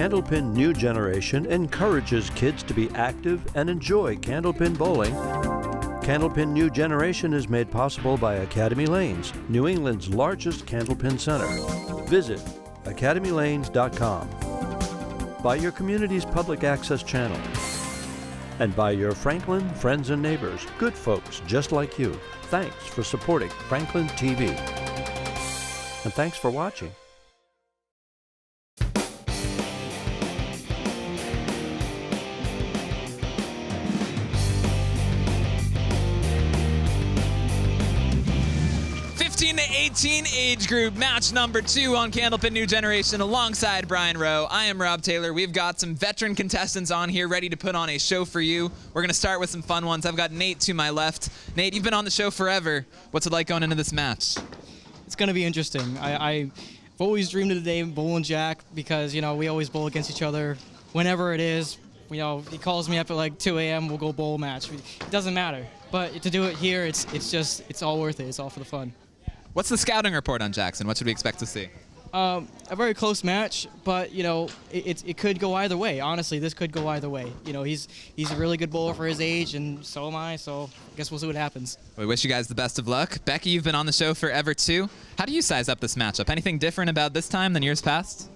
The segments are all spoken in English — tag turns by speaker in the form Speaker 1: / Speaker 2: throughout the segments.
Speaker 1: Candlepin New Generation encourages kids to be active and enjoy candlepin bowling. Candlepin New Generation is made possible by Academy Lanes, New England's largest candlepin center. Visit academylanes.com. By your community's public access channel. And by your Franklin friends and neighbors, good folks just like you. Thanks for supporting Franklin TV. And thanks for watching.
Speaker 2: To 18 age group, match number 2 on Candlepin New Generation alongside Brian Rowe. I am Rob Taylor. We've got some veteran contestants on here ready to put on a show for you. We're going to start with some fun ones. I've got Nate to my left. Nate, you've been on the show forever. What's it like going into this match?
Speaker 3: It's going to be interesting. I've always dreamed of the day bowling Jack because, we always bowl against each other whenever it is. He calls me up at like 2 a.m. We'll go bowl match. It doesn't matter. But to do it here, it's all worth it. It's all for the fun.
Speaker 2: What's the scouting report on Jackson? What should we expect to see?
Speaker 3: A very close match, but it could go either way. Honestly, this could go either way. He's a really good bowler for his age, and so am I. So I guess we'll see what happens.
Speaker 2: We wish you guys the best of luck. Becky, you've been on the show forever too. How do you size up this matchup? Anything different about this time than years past?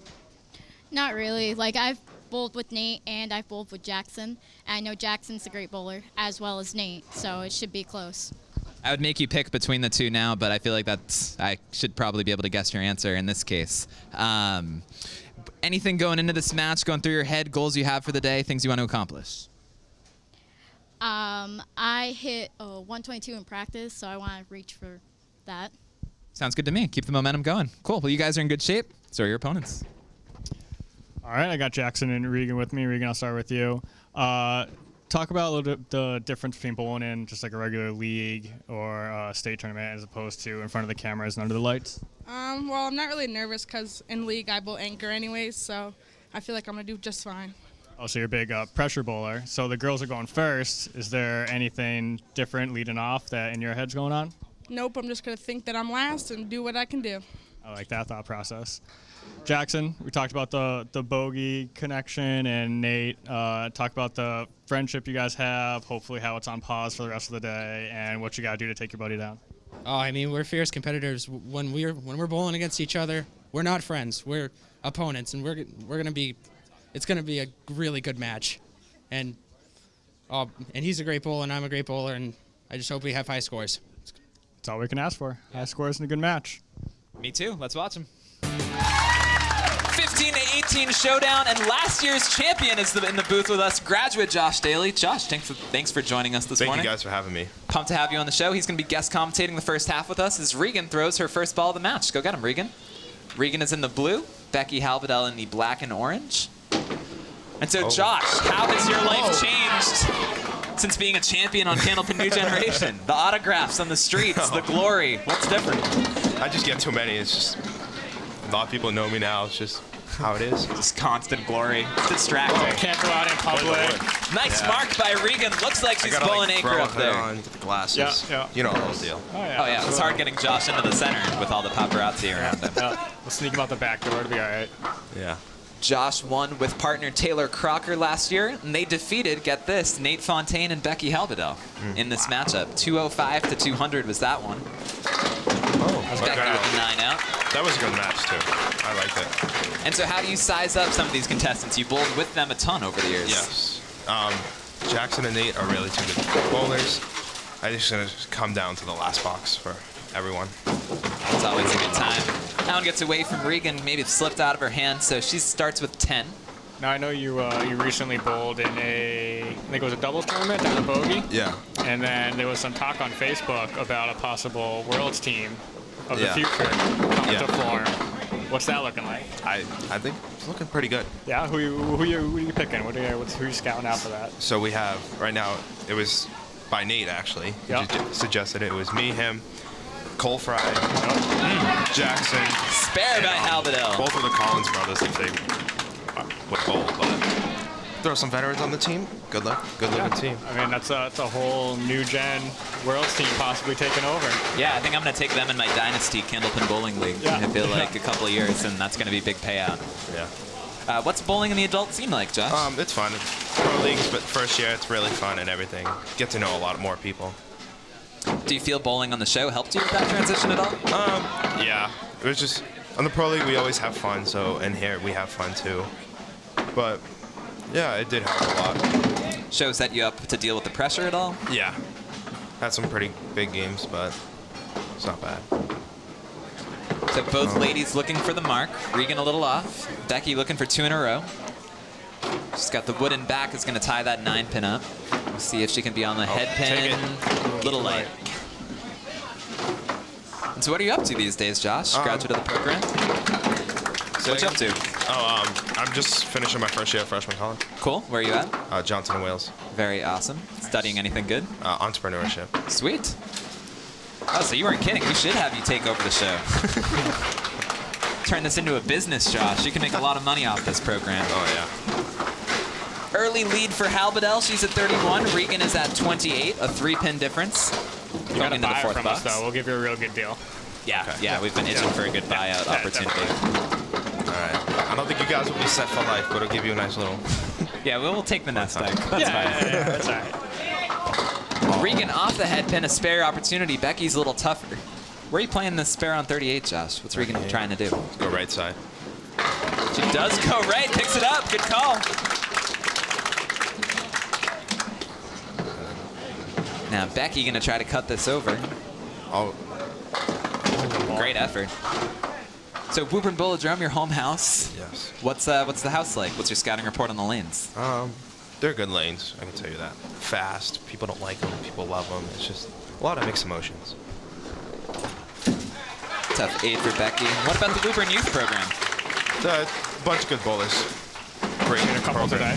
Speaker 4: Not really. I've bowled with Nate and I've bowled with Jackson. And I know Jackson's a great bowler as well as Nate, so it should be close.
Speaker 2: I would make you pick between the two now, but I feel like I should probably be able to guess your answer in this case. Anything going into this match, going through your head, goals you have for the day, things you want to accomplish?
Speaker 4: I hit 122 in practice, so I want to reach for that.
Speaker 2: Sounds good to me. Keep the momentum going. Cool. Well, you guys are in good shape. So are your opponents.
Speaker 5: All right, I got Jackson and Regan with me. Regan, I'll start with you. Talk about a little bit the difference between bowling in just like a regular league or a state tournament as opposed to in front of the cameras and under the lights.
Speaker 6: Well, I'm not really nervous because in league I bowl anchor anyways, so I feel like I'm going to do just fine.
Speaker 5: Oh, so you're a big pressure bowler. So the girls are going first. Is there anything different leading off that in your head's going on?
Speaker 6: Nope, I'm just going to think that I'm last and do what I can do.
Speaker 5: I like that thought process. Jackson, we talked about the bogey connection, and Nate talked about the friendship you guys have, hopefully how it's on pause for the rest of the day, and what you got to do to take your buddy down.
Speaker 7: Oh, I mean, we're fierce competitors. When we're bowling against each other, we're not friends. We're opponents, and it's gonna be a really good match. And he's a great bowler, and I'm a great bowler, and I just hope we have high scores.
Speaker 5: That's all we can ask for. High scores and a good match.
Speaker 2: Me too. Let's watch them. 15 to 18 showdown, and last year's champion is in the booth with us, graduate Josh Daly. Josh, thanks for joining us this morning.
Speaker 8: Thank you guys for having me.
Speaker 2: Pumped to have you on the show. He's going to be guest commentating the first half with us as Regan throws her first ball of the match. Go get him, Regan. Regan is in the blue, Becky Halbedel in the black and orange. And so, Josh, how has your life changed since being a champion on Candlepin New Generation? The autographs on the streets, the glory. What's different?
Speaker 8: I just get too many. It's just a lot of people know me now. It's just how it is.
Speaker 2: Just constant glory. It's distracting.
Speaker 5: Can't go out in public.
Speaker 2: Nice mark by Regan. Looks like she's bowling anchor up there.
Speaker 8: On, get the glasses.
Speaker 5: Yeah.
Speaker 8: You know the whole deal.
Speaker 2: Oh yeah. It's hard getting Josh into the center with all the paparazzi around him.
Speaker 5: Yeah. We'll sneak him out the back door. It'll be all right.
Speaker 8: Yeah.
Speaker 2: Josh won with partner Taylor Crocker last year, and they defeated, get this, Nate Fontaine and Becky Halbedel in this matchup. 205 to 200 was that one. Becky with the 9 out.
Speaker 8: That was a good match, too. I liked it.
Speaker 2: And so how do you size up some of these contestants? You bowled with them a ton over the years.
Speaker 8: Yes. Jackson and Nate are really two good bowlers. I just going to come down to the last box for everyone.
Speaker 2: It's always a good time. That one gets away from Regan. Maybe it slipped out of her hand, so she starts with 10.
Speaker 5: Now, I know you recently bowled in I think it was a doubles tournament down at Bogey.
Speaker 8: Yeah.
Speaker 5: And then there was some talk on Facebook about a possible Worlds team of the future coming to form. What's that looking like?
Speaker 8: I think it's looking pretty good.
Speaker 5: Yeah, who you picking? Who are you scouting out for that?
Speaker 8: So we have, right now, it was by Nate, actually. He just suggested it. It was me, him, Cole Fry, Jackson.
Speaker 2: Spare by Halbedel.
Speaker 8: Both of the Collins brothers, if they would bowl, but throw some veterans on the team. Good luck. Good looking team.
Speaker 5: I mean, that's a whole new gen Worlds team possibly taking over.
Speaker 2: Yeah, I think I'm going to take them in my Dynasty Candlepin Bowling League.
Speaker 5: Yeah.
Speaker 2: I feel like a couple of years, and that's going to be a big payout.
Speaker 8: Yeah.
Speaker 2: What's bowling in the adult scene like, Josh?
Speaker 8: It's fun. Pro leagues, but first year it's really fun and everything. Get to know a lot more people.
Speaker 2: Do you feel bowling on the show helped you with that transition at all?
Speaker 8: Yeah. It was just on the pro league we always have fun, so in here we have fun too. But yeah, it did help a lot.
Speaker 2: Show set you up to deal with the pressure at all?
Speaker 8: Yeah. Had some pretty big games, but it's not bad.
Speaker 2: So both ladies looking for the mark. Regan a little off. Becky looking for 2 in a row. She's got the wooden back, is going to tie that 9-pin up. We'll see if she can be on the head pin. Little light. And so what are you up to these days, Josh? Graduate of the program? What you up to?
Speaker 8: I'm just finishing my first year of freshman college.
Speaker 2: Cool. Where are you at?
Speaker 8: Johnson & Wales.
Speaker 2: Very awesome. Studying anything good?
Speaker 8: Entrepreneurship.
Speaker 2: Sweet. Oh, so you weren't kidding. We should have you take over the show. Turn this into a business, Josh. You can make a lot of money off this program.
Speaker 8: Oh, yeah.
Speaker 2: Early lead for Halbedel. She's at 31. Regan is at 28. A 3-pin difference.
Speaker 5: You got to
Speaker 2: into the
Speaker 5: buy it
Speaker 2: fourth
Speaker 5: from
Speaker 2: box.
Speaker 5: us, though. We'll give you a real good deal.
Speaker 2: Yeah, yeah. We've been itching for a good buyout opportunity.
Speaker 8: All right. I don't think you guys will be set for life, but it'll give you a nice little...
Speaker 2: Yeah, we'll take the nest egg. That's fine.
Speaker 5: Yeah, that's all right.
Speaker 2: Regan off the head pin, a spare opportunity. Becky's a little tougher. Where are you playing this spare on 38, Josh? What's Regan trying to do?
Speaker 8: Let's go right side.
Speaker 2: She does go right, picks it up. Good call. Now Becky gonna try to cut this over.
Speaker 8: Oh.
Speaker 2: Great effort. So Woburn Bowladrome, your home house.
Speaker 8: Yes.
Speaker 2: What's the house like? What's your scouting report on the lanes?
Speaker 8: They're good lanes, I can tell you that. Fast, people don't like them, people love them. It's just a lot of mixed emotions.
Speaker 2: Tough 8 for Becky. What about the Woburn Youth Program?
Speaker 8: A bunch of good bowlers. Great
Speaker 5: A couple
Speaker 8: program.
Speaker 5: today.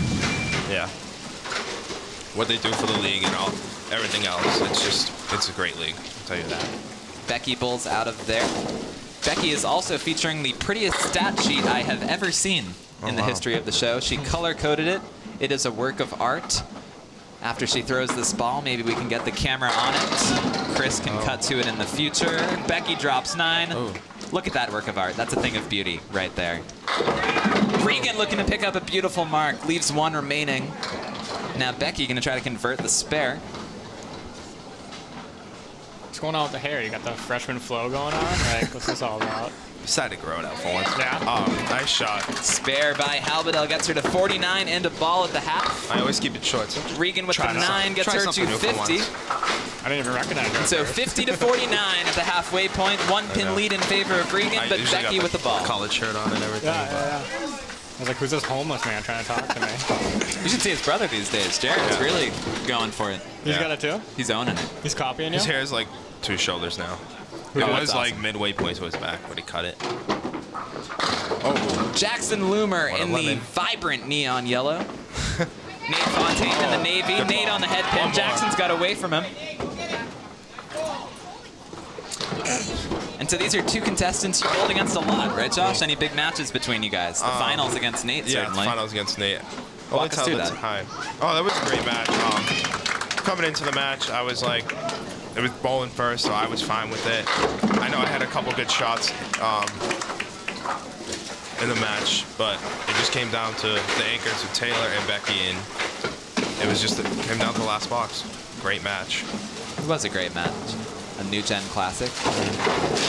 Speaker 8: Yeah. What they do for the league and everything else, it's a great league, I'll tell you that.
Speaker 2: Becky bowls out of there. Becky is also featuring the prettiest stat sheet I have ever seen in the history of the show. She color-coded it. It is a work of art. After she throws this ball, maybe we can get the camera on it. Chris can cut to it in the future. Becky drops 9. Look at that work of art. That's a thing of beauty right there. Regan looking to pick up a beautiful mark. Leaves 1 remaining. Now Becky going to try to convert the spare.
Speaker 5: What's going on with the hair? You got the freshman flow going on? Like, what's this all about?
Speaker 8: Decided to grow it out for once.
Speaker 5: Yeah.
Speaker 8: Nice shot.
Speaker 2: Spare by Halbedel gets her to 49 and a ball at the half.
Speaker 8: I always keep it short. So
Speaker 2: Regan with the 9 gets her to 50.
Speaker 5: I didn't even recognize her.
Speaker 2: So 50 to 49 at the halfway point. 1-pin lead in favor of Regan, but Becky with the ball.
Speaker 8: College shirt on and everything.
Speaker 5: Yeah. I was like, who's this homeless man trying to talk to me?
Speaker 2: You should see his brother these days. Jared's really going for it.
Speaker 5: He's got it too?
Speaker 2: He's owning it.
Speaker 5: He's copying you?
Speaker 8: His hair is like to his shoulders now. It was like midway point to his back, but he cut it. Oh.
Speaker 2: Jackson Loomer in the vibrant neon yellow. Nate Fontaine in the navy.
Speaker 8: Good
Speaker 2: Nate
Speaker 8: ball.
Speaker 2: on the head pin. Jackson's got away from him. And so these are 2 contestants you bowled against a lot, right, Josh? Any big matches between you guys? The finals against Nate,
Speaker 8: Yeah,
Speaker 2: certainly.
Speaker 8: the finals against Nate.
Speaker 2: Walk us through that.
Speaker 8: Oh, that was a great match. Coming into the match, I was like, it was bowling first, so I was fine with it. I know I had a couple good shots in the match, but it just came down to the anchors with Taylor and Becky, and it came down to the last box. Great match.
Speaker 2: It was a great match. A new gen classic.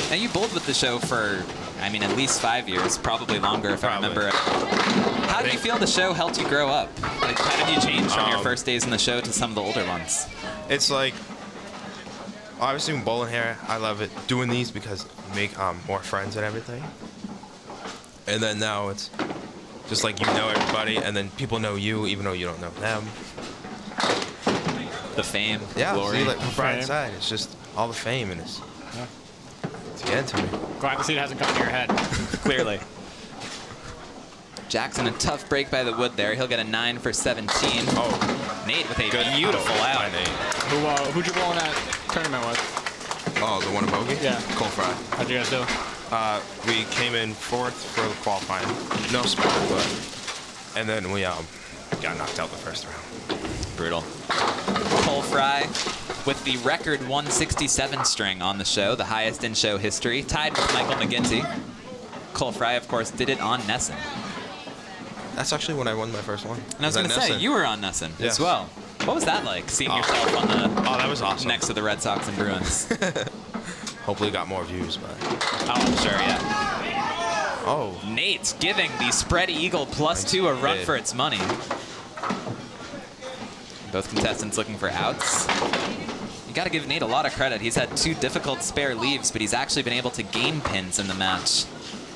Speaker 2: Now you bowled with the show for, I mean, at least 5 years, probably longer if I remember it. How do you feel the show helped you grow up? Like, how did you change from your first days in the show to some of the older ones?
Speaker 8: It's like, obviously when bowling here, I love it. Doing these because you make more friends and everything. And then now it's just like you know everybody, and then people know you even though you don't know them.
Speaker 2: The fame,
Speaker 8: Yeah,
Speaker 2: glory.
Speaker 8: see, like right inside, it's just all the fame, and it's getting to me.
Speaker 5: Glad to see it hasn't gone to your head.
Speaker 2: Clearly. Jackson, a tough break by the wood there. He'll get a 9 for 17.
Speaker 8: Oh,
Speaker 2: Nate with a beautiful out.
Speaker 8: by Nate.
Speaker 5: Who'd you bowl in that tournament with?
Speaker 8: Oh, the one in Bogey?
Speaker 5: Yeah.
Speaker 8: Cole Fry.
Speaker 5: How'd you guys do?
Speaker 8: We came in 4th for the qualifying. No spot, but and then we got knocked out the first round.
Speaker 2: Brutal. Cole Fry with the record 167 string on the show, the highest in show history, tied with Michael McGinty. Cole Fry, of course, did it on Nesson.
Speaker 8: That's actually when I won my first one.
Speaker 2: And I was going to say, you were on Nesson
Speaker 8: Yes.
Speaker 2: as well. What was that like, seeing yourself on the
Speaker 8: that was awesome.
Speaker 2: next to the Red Sox and Bruins?
Speaker 8: Hopefully got more views, but...
Speaker 2: Oh, I'm sure, yeah.
Speaker 8: Oh.
Speaker 2: Nate's giving the spread eagle +2 a run for its money. Both contestants looking for outs. You got to give Nate a lot of credit. He's had 2 difficult spare leaves, but he's actually been able to gain pins in the match,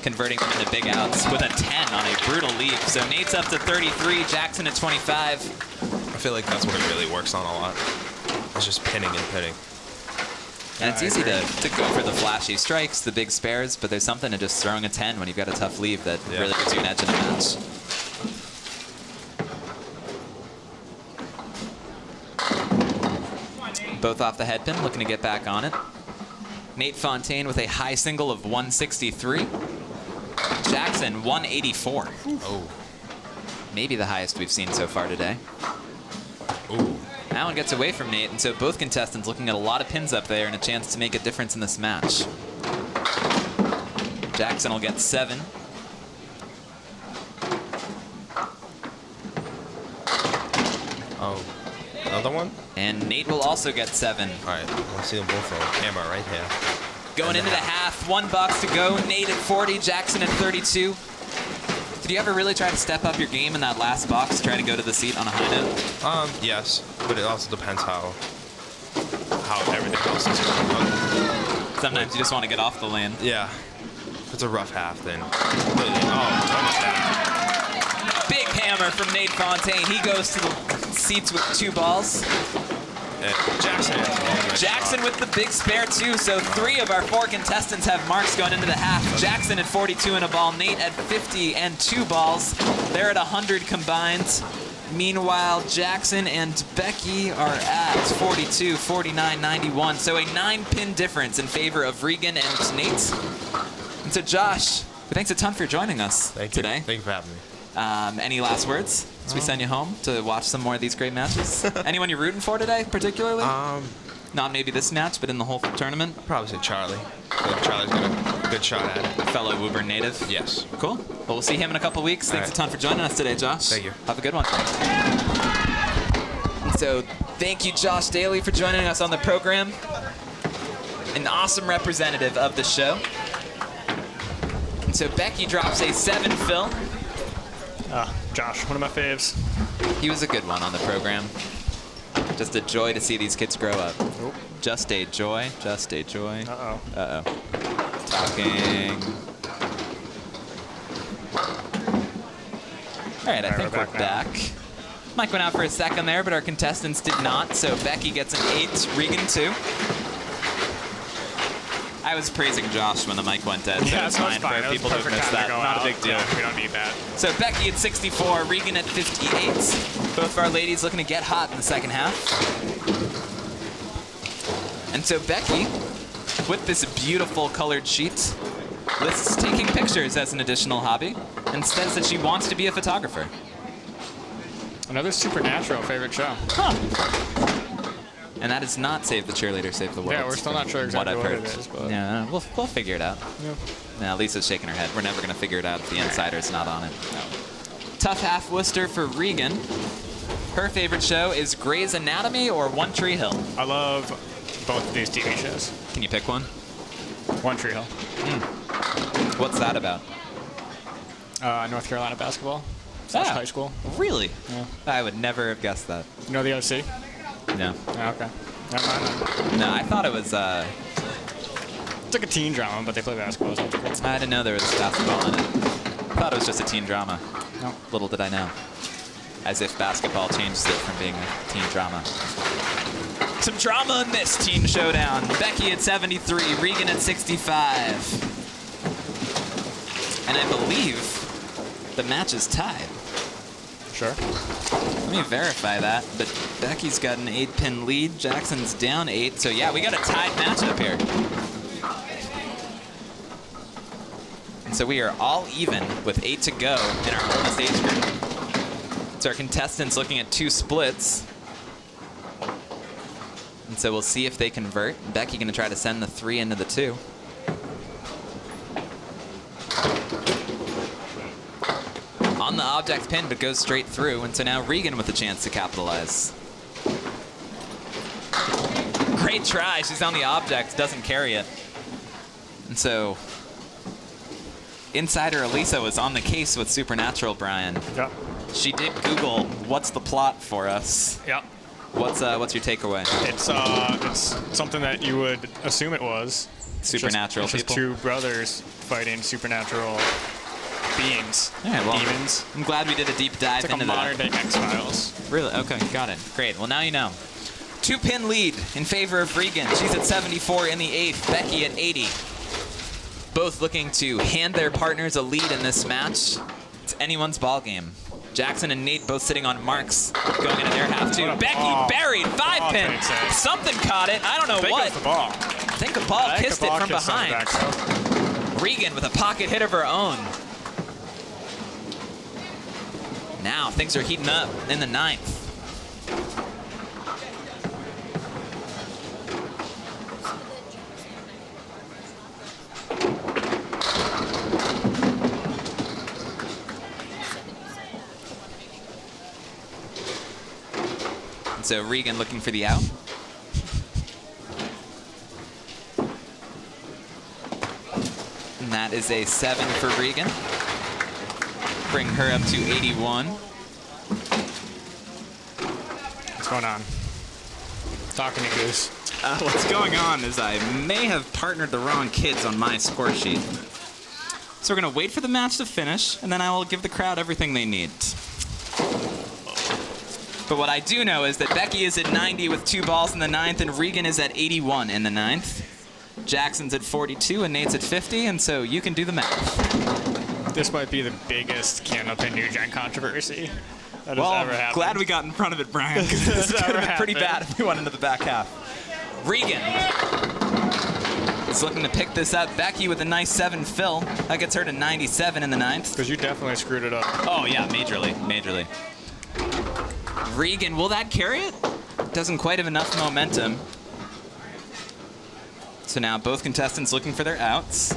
Speaker 2: converting them into big outs with a 10 on a brutal leave. So Nate's up to 33, Jackson at 25.
Speaker 8: I feel like that's what it really works on a lot. It's just pinning and pinning.
Speaker 2: And it's easy to go for the flashy strikes, the big spares, but there's something to just throwing a 10 when you've got a tough leave that really gives you an edge in a match. Both off the headpin, looking to get back on it. Nate Fontaine with a high single of 163. Jackson, 184.
Speaker 8: Oh.
Speaker 2: Maybe the highest we've seen so far today.
Speaker 8: Ooh.
Speaker 2: That one gets away from Nate, and so both contestants looking at a lot of pins up there and a chance to make a difference in this match. Jackson will get 7.
Speaker 8: Oh. Another one?
Speaker 2: And Nate will also get 7.
Speaker 8: All right. I see them both on camera right here.
Speaker 2: Going into the half, 1 box to go. Nate at 40, Jackson at 32. Did you ever really try to step up your game in that last box, try to go to the seat on a high note?
Speaker 8: Yes, but it also depends how everything else is going.
Speaker 2: Sometimes you just want to get off the lane.
Speaker 8: Yeah. If it's a rough half, then almost half.
Speaker 2: Big hammer from Nate Fontaine. He goes to the seats with 2 balls. Jackson with the big spare, too. So 3 of our 4 contestants have marks going into the half. Jackson at 42 and a ball. Nate at 50 and 2 balls. They're at 100 combined. Meanwhile, Jackson and Becky are at 42, 49, 91. So a 9-pin difference in favor of Regan and Nate. And so, Josh, thanks a ton for joining us today.
Speaker 8: Thank you for having me.
Speaker 2: Any last words as we send you home to watch some more of these great matches? Anyone you're rooting for today, particularly? Not maybe this match, but in the whole tournament?
Speaker 8: I'd probably say Charlie. I feel like Charlie's got a good shot at it.
Speaker 2: Fellow Woburn native?
Speaker 8: Yes.
Speaker 2: Cool. Well, we'll see him in a couple weeks. Thanks a ton for joining us today, Josh.
Speaker 8: Thank you.
Speaker 2: Have a good one. And so, thank you, Josh Daly, for joining us on the program. An awesome representative of the show. And so, Becky drops a 7 fill.
Speaker 5: Josh, one of my faves.
Speaker 2: He was a good one on the program. Just a joy to see these kids grow up.
Speaker 5: Oh.
Speaker 2: Just a joy. Just a joy.
Speaker 5: Uh-oh.
Speaker 2: Uh-oh. Talking. All right, I think we're back. Mike went out for a second there, but our contestants did not. So Becky gets an 8, Regan 2. I was praising Josh when the mic went dead. So
Speaker 5: Yeah,
Speaker 2: it's
Speaker 5: fine.
Speaker 2: for people who missed that. Not a big deal.
Speaker 5: Yeah, we don't need that.
Speaker 2: So Becky at 64, Regan at 58. Both of our ladies looking to get hot in the second half. And so Becky, with this beautiful colored sheet, lists taking pictures as an additional hobby and says that she wants to be a photographer.
Speaker 5: Another Supernatural favorite show.
Speaker 2: Huh. And that is not Save the Cheerleader, Save the World.
Speaker 5: Yeah, we're still not sure exactly
Speaker 2: I've
Speaker 5: what
Speaker 2: heard.
Speaker 5: it is, but...
Speaker 2: Yeah, we'll figure it out.
Speaker 5: Yep.
Speaker 2: Now, Lisa's shaking her head. We're never going to figure it out if the insider's not on it. No. Tough half Worcester for Regan. Her favorite show is Grey's Anatomy or One Tree Hill.
Speaker 5: I love both of these TV shows.
Speaker 2: Can you pick one?
Speaker 5: One Tree Hill.
Speaker 2: What's that about?
Speaker 5: North Carolina basketball. Slash high school.
Speaker 2: Really?
Speaker 5: Yeah.
Speaker 2: I would never have guessed that.
Speaker 5: You know the OC?
Speaker 2: No.
Speaker 5: Oh, okay. Never mind then.
Speaker 2: No, I thought it was...
Speaker 5: It's like a teen drama, but they play basketball. So it's cool.
Speaker 2: I didn't know there was basketball in it. I thought it was just a teen drama.
Speaker 5: No.
Speaker 2: Little did I know. As if basketball changes it from being a teen drama. Some drama in this team showdown. Becky at 73, Regan at 65. And I believe the match is tied.
Speaker 5: Sure.
Speaker 2: Let me verify that, but Becky's got an 8-pin lead. Jackson's down 8, so yeah, we got a tied matchup here. And so we are all even with 8 to go in our oldest age group. So our contestants looking at 2 splits. And so we'll see if they convert. Becky gonna try to send the 3 into the 2. On the object pin, but goes straight through. And so now Regan with a chance to capitalize. Great try. She's on the object, doesn't carry it. And so Insider Elisa was on the case with Supernatural, Brian.
Speaker 5: Yep.
Speaker 2: She did Google, what's the plot for us?
Speaker 5: Yep.
Speaker 2: What's your takeaway?
Speaker 5: It's something that you would assume it was.
Speaker 2: Supernatural
Speaker 5: It's just
Speaker 2: people.
Speaker 5: two brothers fighting supernatural beings,
Speaker 2: Yeah, well,
Speaker 5: demons.
Speaker 2: I'm glad we did a deep dive
Speaker 5: It's like
Speaker 2: into
Speaker 5: a modern
Speaker 2: that.
Speaker 5: day X-Files.
Speaker 2: Really? Okay, got it. Great. Well, now you know. 2-pin lead in favor of Regan. She's at 74 in the 8th. Becky at 80. Both looking to hand their partners a lead in this match. It's anyone's ball game. Jackson and Nate both sitting on marks going into their half two. Becky buried 5-pin. Something caught it. I don't know what.
Speaker 5: It was the ball.
Speaker 2: I think a ball kissed it from behind. Regan with a pocket hit of her own. Now things are heating up in the 9th. So Regan looking for the out. And that is a 7 for Regan. Bring her up to 81.
Speaker 5: What's going on? Talking to Goose.
Speaker 9: What's going on is I may have partnered the wrong kids on my score sheet. So we're going to wait for the match to finish, and then I will give the crowd everything they need.
Speaker 2: But what I do know is that Becky is at 90 with 2 balls in the 9th, and Regan is at 81 in the 9th. Jackson's at 42, and Nate's at 50, and so you can do the math.
Speaker 5: This might be the biggest Candlepin New Gen controversy that
Speaker 9: Well,
Speaker 5: has ever happened.
Speaker 9: glad we got in front of it, Brian, because this could have been pretty bad if we went into the back half.
Speaker 2: Regan is looking to pick this up. Becky with a nice 7 fill. That gets her to 97 in the 9th.
Speaker 5: Because you definitely screwed it up.
Speaker 2: Oh, yeah, majorly, majorly. Regan, will that carry it? Doesn't quite have enough momentum. So now both contestants looking for their outs.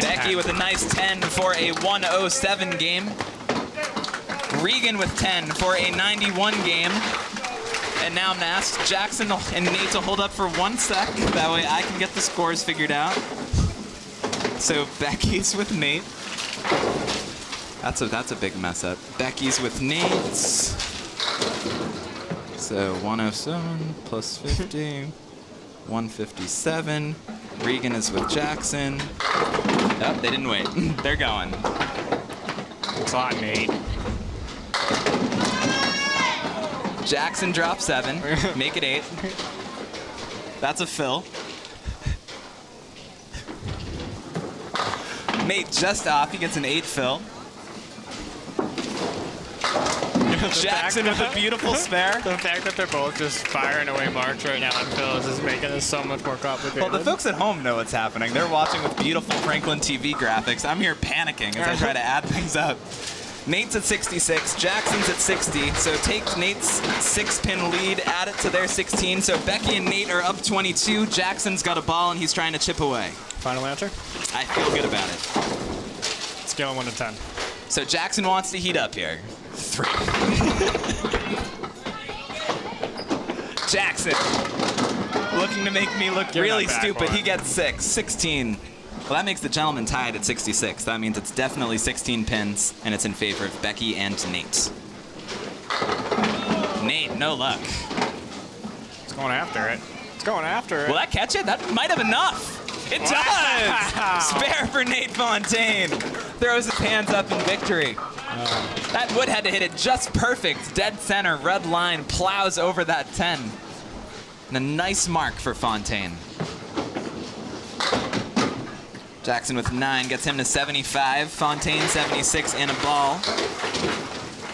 Speaker 2: Becky with a nice 10 for a 107 game. Regan with 10 for a 91 game. And now I'm asked Jackson and Nate to hold up for 1 sec. That way I can get the scores figured out. So Becky's with Nate. That's a big mess up. Becky's with Nate's. So 107 plus 50, 157. Regan is with Jackson. Oh, they didn't wait. They're going.
Speaker 5: It's on Nate.
Speaker 2: Jackson drops 7. Make it 8. That's a fill. Nate just off. He gets an 8 fill. Jackson with a beautiful spare.
Speaker 5: The fact that they're both just firing away marks right now on fills is making this so much more complicated.
Speaker 2: Well, the folks at home know what's happening. They're watching with beautiful FranklinTV graphics. I'm here panicking as I try to add things up. Nate's at 66, Jackson's at 60, so take Nate's 6-pin lead, add it to their 16, so Becky and Nate are up 22, Jackson's got a ball and he's trying to chip away.
Speaker 5: Final answer?
Speaker 2: I feel good about it.
Speaker 5: Scale 1 to 10.
Speaker 2: So Jackson wants to heat up here. 3. Jackson, looking to make me look really stupid, he gets 6, 16. Well, that makes the gentleman tied at 66. That means it's definitely 16 pins, and it's in favor of Becky and Nate. Nate, no luck.
Speaker 5: It's going after it. It's going after it.
Speaker 2: Will that catch it? That might have enough. It does!
Speaker 5: Wow.
Speaker 2: Spare for Nate Fontaine. Throws his hands up in victory. That wood had to hit it just perfect. Dead center, red line, plows over that 10. And a nice mark for Fontaine. Jackson with 9 gets him to 75. Fontaine 76 and a ball.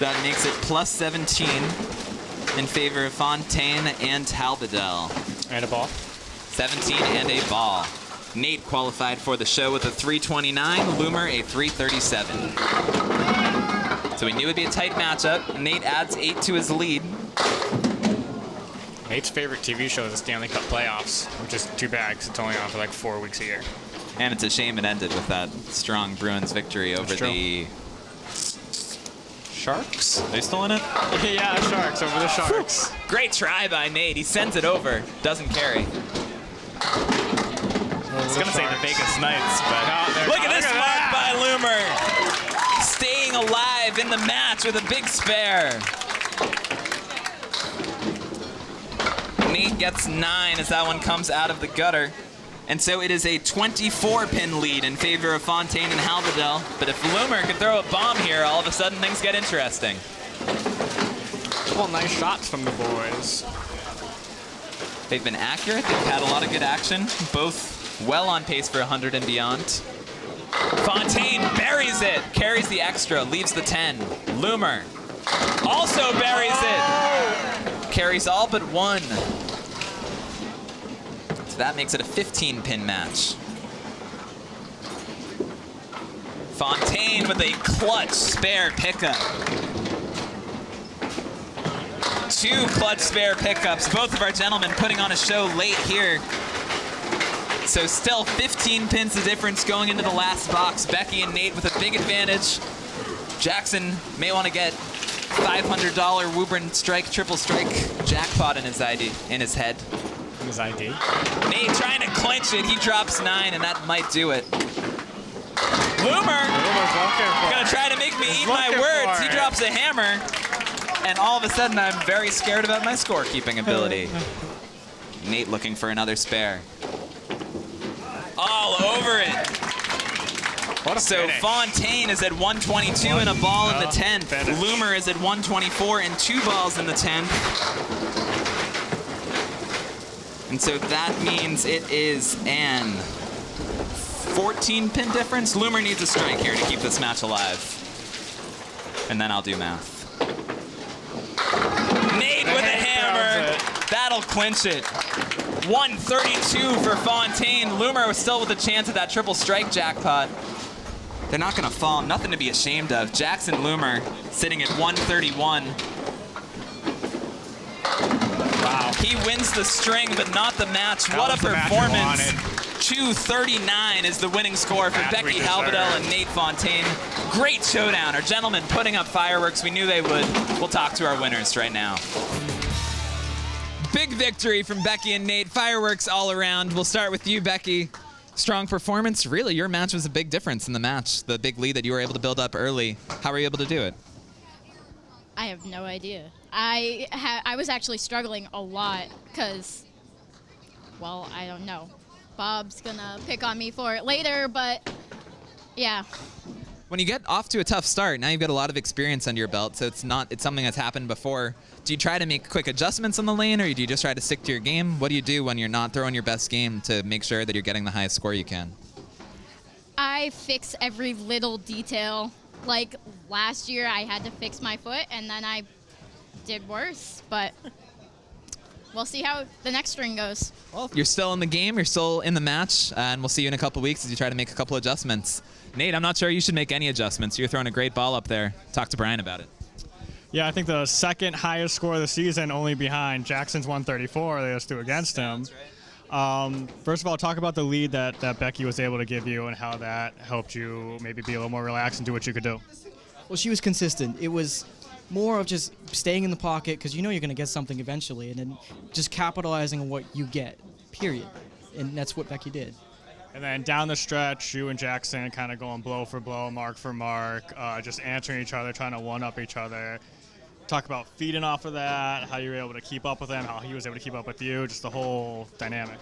Speaker 2: That makes it plus 17 in favor of Fontaine and Halbedel.
Speaker 5: And a ball.
Speaker 2: 17 and a ball. Nate qualified for the show with a 329, Loomer a 337. So we knew it would be a tight matchup. Nate adds 8 to his lead.
Speaker 5: Nate's favorite TV show is the Stanley Cup playoffs, which is too bad because it's only on for like 4 weeks a year.
Speaker 9: And it's a shame it ended with that strong Bruins victory over the Sharks. Are they still in it?
Speaker 5: Yeah, Sharks over the Sharks.
Speaker 2: Great try by Nate. He sends it over. Doesn't carry.
Speaker 9: I was going to say the Vegas Knights, but...
Speaker 2: Look at this mark by Loomer. Staying alive in the match with a big spare. Nate gets 9 as that one comes out of the gutter. And so it is a 24-pin lead in favor of Fontaine and Halbedel. But if Loomer could throw a bomb here, all of a sudden things get interesting.
Speaker 5: Well, nice shots from the boys.
Speaker 2: They've been accurate. They've had a lot of good action. Both well on pace for 100 and beyond. Fontaine buries it, carries the extra, leaves the 10. Loomer also buries it. Carries all but 1. So that makes it a 15-pin match. Fontaine with a clutch spare pickup. 2 clutch spare pickups. Both of our gentlemen putting on a show late here. So still 15 pins the difference going into the last box. Becky and Nate with a big advantage. Jackson may want to get $500 Woburn strike, triple strike jackpot in his ID, in his head.
Speaker 5: His ID.
Speaker 2: Nate trying to clinch it. He drops 9, and that might do it. Loomer gonna try to make me eat my words. He drops a hammer, and all of a sudden I'm very scared about my scorekeeping ability. Nate looking for another spare. All over it. So Fontaine is at 122 and a ball in the 10th. Loomer is at 124 and 2 balls in the 10th. And so that means it is an 14-pin difference. Loomer needs a strike here to keep this match alive. And then I'll do math. Nate with a hammer. That'll clinch it. 132 for Fontaine. Loomer was still with a chance at that triple strike jackpot. They're not going to fall. Nothing to be ashamed of. Jackson Loomer sitting at 131. Wow. He wins the string, but not the match. What a performance. 239 is the winning score for Becky Halbedel and Nate Fontaine. Great showdown. Our gentlemen putting up fireworks. We knew they would. We'll talk to our winners right now. Big victory from Becky and Nate. Fireworks all around. We'll start with you, Becky. Strong performance. Really, your match was a big difference in the match. The big lead that you were able to build up early. How were you able to do it?
Speaker 4: I have no idea. I was actually struggling a lot because, well, I don't know. Bob's gonna pick on me for it later, but yeah.
Speaker 2: When you get off to a tough start, now you've got a lot of experience under your belt, so it's something that's happened before. Do you try to make quick adjustments on the lane, or do you just try to stick to your game? What do you do when you're not throwing your best game to make sure that you're getting the highest score you can?
Speaker 4: I fix every little detail. Like last year, I had to fix my foot, and then I did worse, but we'll see how the next string goes.
Speaker 2: Well, you're still in the game, you're still in the match, and we'll see you in a couple weeks as you try to make a couple adjustments. Nate, I'm not sure you should make any adjustments. You're throwing a great ball up there. Talk to Brian about it.
Speaker 5: Yeah, I think the second highest score of the season, only behind Jackson's 134. They just threw against him. First of all, talk about the lead that Becky was able to give you and how that helped you maybe be a little more relaxed and do what you could do.
Speaker 3: Well, she was consistent. It was more of just staying in the pocket because you know you're going to get something eventually, and then just capitalizing on what you get, period. And that's what Becky did.
Speaker 5: And then down the stretch, you and Jackson kind of going blow for blow, mark for mark, just answering each other, trying to one-up each other. Talk about feeding off of that, how you were able to keep up with him, how he was able to keep up with you, just the whole dynamic.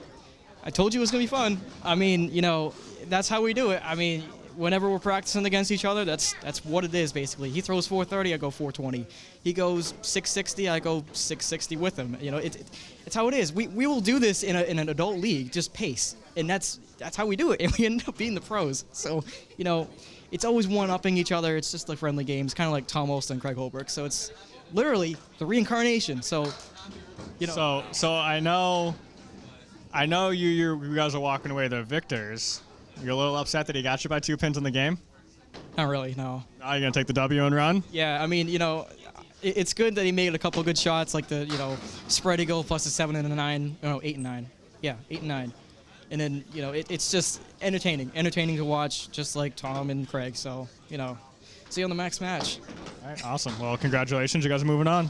Speaker 3: I told you it was going to be fun. I mean, you know, that's how we do it. I mean, whenever we're practicing against each other, that's what it is, basically. He throws 430, I go 420. He goes 660, I go 660 with him. You know, it's how it is. We will do this in an adult league, just pace. And that's how we do it, and we end up being the pros. So, you know, it's always one-upping each other. It's just like friendly games, kind of like Tom Olson and Craig Holbrook. So it's literally the reincarnation. So, you know.
Speaker 5: So I know you guys are walking away the victors. You're a little upset that he got you by 2 pins in the game?
Speaker 3: Not really, no.
Speaker 5: Are you going to take the W and run?
Speaker 3: Yeah, I mean, you know, it's good that he made a couple of good shots, like the, you know, spread eagle plus the 7 and a 9. No, 8 and 9. Yeah, 8 and 9. And then, you know, it's just entertaining to watch, just like Tom and Craig. So, you know, see you on the Max match.
Speaker 5: All right, awesome. Well, congratulations. You guys are moving on.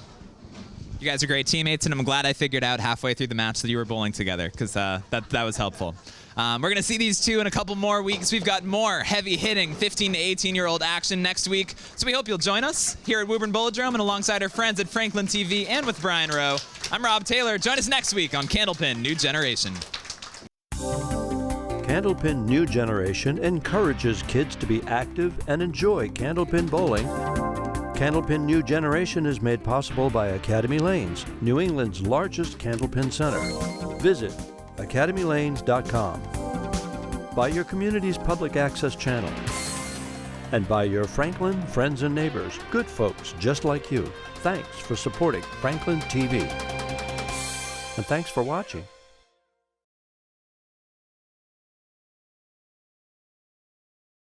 Speaker 2: You guys are great teammates, and I'm glad I figured out halfway through the match that you were bowling together, because that was helpful. We're going to see these two in a couple more weeks. We've got more heavy-hitting 15 to 18-year-old action next week, so we hope you'll join us here at Woburn Bowladrome and alongside our friends at FranklinTV and with Brian Rowe. I'm Rob Taylor. Join us next week on Candlepin New Generation.
Speaker 1: Candlepin New Generation encourages kids to be active and enjoy candlepin bowling. Candlepin New Generation is made possible by Academy Lanes, New England's largest candlepin center. Visit academylanes.com. By your community's public access channel. And by your Franklin friends and neighbors, good folks just like you. Thanks for supporting Franklin TV. And thanks for watching.